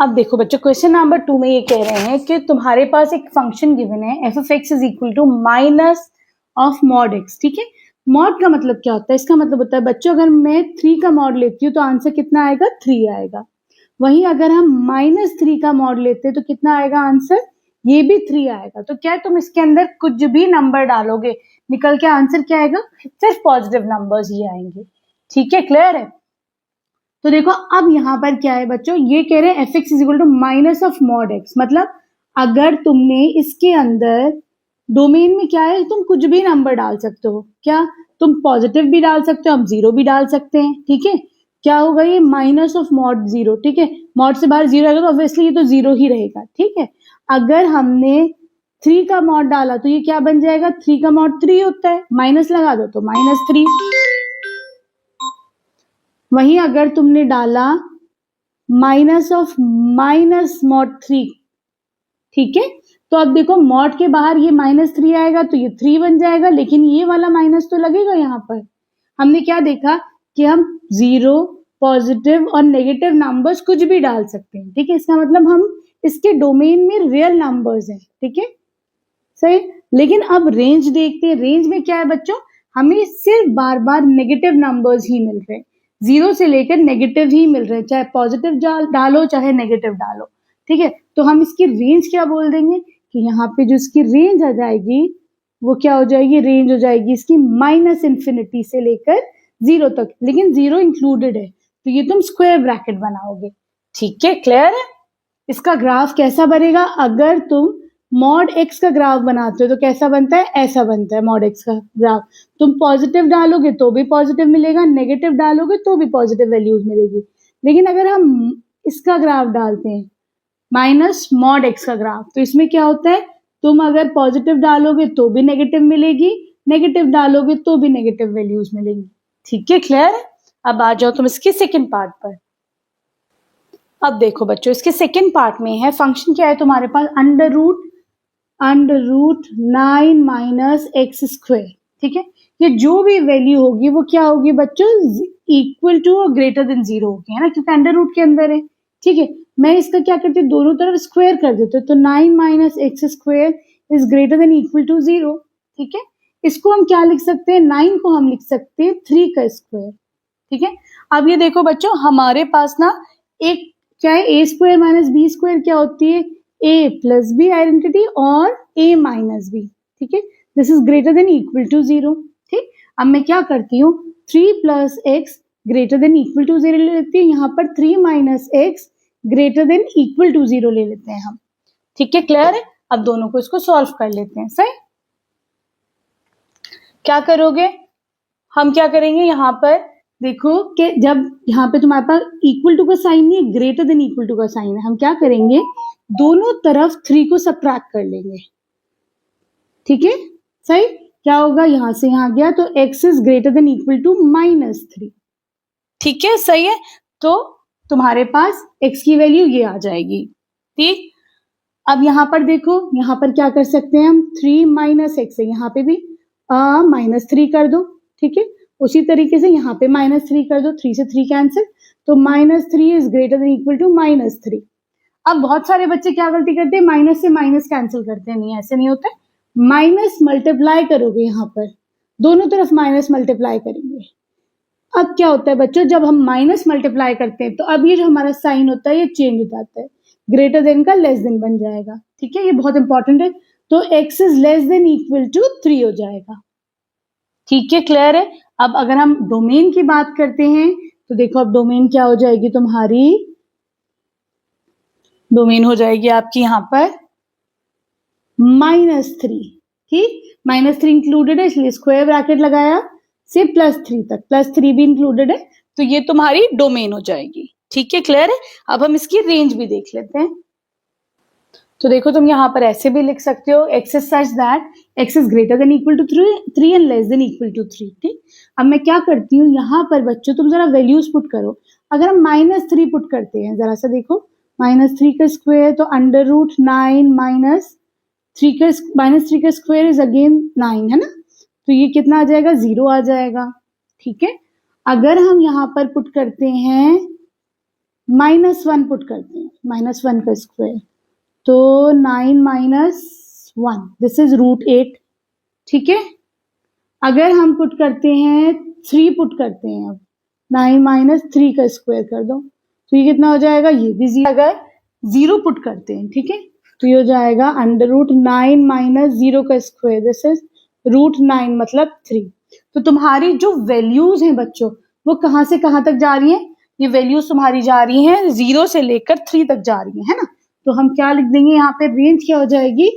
अब देखो बच्चों, क्वेश्चन नंबर 2 में ये कह रहे हैं कि तुम्हारे पास एक फंक्शन गिवन है F of X is equal to minus of mod X. ठीक है, मॉड का मतलब क्या होता है? इसका मतलब होता है बच्चों, अगर मैं 3 का मॉड लेती हूँ तो आंसर कितना आएगा? 3 आएगा। वहीं अगर हम -3 का मॉड लेते हैं तो कितना आएगा आंसर? ये भी 3 आएगा। तो क्या तुम इसके अंदर कुछ भी नंबर डालोगे, निकल के आंसर क्या आएगा? सिर्फ पॉजिटिव नंबर्स ही आएंगे। ठीक है, क्लियर है? तो देखो अब यहाँ पर क्या है बच्चों, ये कह रहे हैं F X is equal to minus of mod X. मतलब अगर तुमने इसके अंदर डोमेन में क्या है, तुम कुछ भी नंबर डाल सकते हो। क्या तुम पॉजिटिव भी डाल सकते हो, हम 0 भी डाल सकते हैं। ठीक है, क्या होगा ये? Minus of mod 0। ठीक है, मॉड से बाहर 0 आएगा तो ऑब्वियसली ये तो 0 ही रहेगा। ठीक है, अगर हमने 3 का मॉड डाला तो ये क्या बन जाएगा? 3 का मॉड 3 होता है, माइनस लगा दो तो -3। वहीं अगर तुमने डाला माइनस ऑफ माइनस मॉड 3, ठीक है, तो अब देखो मॉड के बाहर ये -3 आएगा तो ये 3 बन जाएगा, लेकिन ये वाला माइनस तो लगेगा यहाँ पर। हमने क्या देखा कि हम 0, पॉजिटिव और नेगेटिव नंबर्स कुछ भी डाल सकते हैं। ठीक है, इसका मतलब हम इसके डोमेन में रियल नंबर्स हैं। ठीक है, सही। लेकिन अब रेंज देखते हैं, रेंज में क्या है बच्चों? हमें सिर्फ बार बार नेगेटिव नंबर्स ही मिल रहे हैं, 0 से लेकर नेगेटिव ही मिल रहे हैं, चाहे पॉजिटिव डालो चाहे नेगेटिव डालो। ठीक है, तो हम इसकी रेंज क्या बोल देंगे कि यहाँ पे जो इसकी रेंज आ जाएगी वो क्या हो जाएगी? रेंज हो जाएगी इसकी -∞ से लेकर 0 तक, लेकिन 0 इंक्लूडेड है, तो ये तुम स्क्वायर ब्रैकेट बनाओगे। ठीक है, क्लियर है? इसका ग्राफ कैसा बनेगा? अगर तुम मॉड एक्स का ग्राफ बनाते हो तो कैसा बनता है? ऐसा बनता है मॉड एक्स का ग्राफ। तुम पॉजिटिव डालोगे तो भी पॉजिटिव मिलेगा, नेगेटिव डालोगे तो भी पॉजिटिव वैल्यूज मिलेगी। लेकिन अगर हम इसका ग्राफ डालते हैं माइनस मॉड एक्स का ग्राफ, तो इसमें क्या होता है? तुम अगर पॉजिटिव डालोगे तो भी नेगेटिव मिलेगी, नेगेटिव डालोगे तो भी नेगेटिव वैल्यूज मिलेंगी। ठीक है, क्लियर है? अब आ जाओ तुम इसके सेकेंड पार्ट पर। अब देखो बच्चों, इसके सेकेंड पार्ट में है फंक्शन क्या है तुम्हारे पास? Under root 9 minus x square. ठीक है, ये जो भी वैल्यू होगी वो क्या होगी बच्चों? इक्वल टू और ग्रेटर देन 0 होगी, है ना, क्योंकि अंडर रूट के अंदर है। ठीक है, मैं इसका क्या करती हूँ? दोनों तरफ स्क्वायर कर देते हो, तो 9 minus x square is greater than equal to 0। ठीक है, इसको हम क्या लिख सकते हैं? 9 को हम लिख सकते हैं 3 का स्क्वायर। ठीक है, अब ये देखो बच्चों, हमारे पास ना एक क्या है? ए स्क्वायर माइनस बी स्क्वायर क्या होती है? ए प्लस बी आइडेंटिटी और ए माइनस बी। ठीक है, this is greater than equal to 0। ठीक, अब मैं क्या करती हूँ? 3 plus X greater than equal to 0 ले लेती हूँ, यहाँ पर 3 minus X greater than equal to 0 ले लेते हैं हम। ठीक है, क्लियर है? अब दोनों को इसको सॉल्व कर लेते हैं। सही, क्या करोगे? हम क्या करेंगे यहाँ पर? देखो कि जब यहाँ पे तुम्हारे पास इक्वल टू का साइन नहीं है, ग्रेटर देन इक्वल टू का साइन है, हम क्या करेंगे? दोनों तरफ 3 को सबट्रैक्ट कर लेंगे। ठीक है, सही। क्या होगा? यहां से यहां गया तो x is greater than equal to -3। ठीक है, सही है। तो तुम्हारे पास x की वैल्यू ये आ जाएगी। ठीक, अब यहाँ पर देखो, यहाँ पर क्या कर सकते हैं हम? 3 माइनस एक्स है, यहाँ पे भी -3 कर दो। ठीक है, उसी तरीके से यहाँ पे -3 कर दो, 3 से 3 कैंसिल, तो -3 is greater than equal to -3। अब बहुत सारे बच्चे क्या गलती करते हैं? माइनस से माइनस कैंसिल करते हैं। नहीं, ऐसे नहीं होता है। माइनस मल्टीप्लाई करोगे, यहाँ पर दोनों तरफ माइनस मल्टीप्लाई करेंगे। अब क्या होता है बच्चों? जब हम माइनस मल्टीप्लाई करते हैं तो अब ये जो हमारा साइन होता है ये चेंज हो जाता है, ग्रेटर देन का लेस देन बन जाएगा। ठीक है, ये बहुत इंपॉर्टेंट है। तो x is less than equal to 3 हो जाएगा। ठीक है, क्लियर है? अब अगर हम डोमेन की बात करते हैं तो देखो, अब डोमेन क्या हो जाएगी तुम्हारी? डोमेन हो जाएगी आपकी यहाँ पर -3। ठीक, -3 इंक्लूडेड है, इसलिए स्क्वायर ब्रैकेट लगाया, से +3 तक, +3 भी इंक्लूडेड है, तो ये तुम्हारी डोमेन हो जाएगी। ठीक है, क्लियर है? अब हम इसकी रेंज भी देख लेते हैं। तो देखो, तुम यहाँ पर ऐसे भी लिख सकते हो, x is such that x is greater than equal to 3 and less than equal to 3। ठीक, अब मैं क्या करती हूँ यहाँ पर बच्चों, तुम जरा वैल्यूज पुट करो। अगर हम -3 पुट करते हैं, जरा सा देखो, -3 का स्क्वायर तो अंडर रूट 9 माइनस 3 का स्क्वायर इज अगेन 9, है ना, तो ये कितना आ जाएगा? 0 आ जाएगा। ठीक है, अगर हम यहाँ पर पुट करते हैं -1 पुट करते हैं, -1 का स्क्वायर, तो 9 - 1 दिस इज √8, ठीक है। अगर हम पुट करते हैं 3 पुट करते हैं, अब 9 - 3 का स्क्वायर कर दो, तो ये कितना हो जाएगा, ये भी 0। अगर 0 पुट करते हैं, ठीक है, तो ये हो जाएगा √9 - 0 का स्क्वायर, दिस इज √9 मतलब 3। तो तुम्हारी जो वैल्यूज हैं बच्चों, वो कहां से कहां तक जा रही हैं, ये वैल्यूज तुम्हारी जा रही हैं 0 से लेकर 3 तक जा रही है ना। तो हम क्या लिख देंगे यहाँ पे, रेंज क्या हो जाएगी,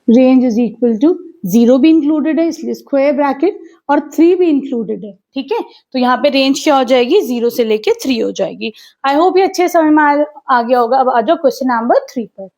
रेंज इज इक्वल टू 0 भी इंक्लूडेड है इसलिए स्क्वायर ब्रैकेट, और 3 भी इंक्लूडेड है, ठीक है। तो यहाँ पे रेंज क्या हो जाएगी, 0 से लेके 3 हो जाएगी। आई होप ये अच्छे समझ में आ गया होगा। अब आ जाओ क्वेश्चन नंबर 3 पर।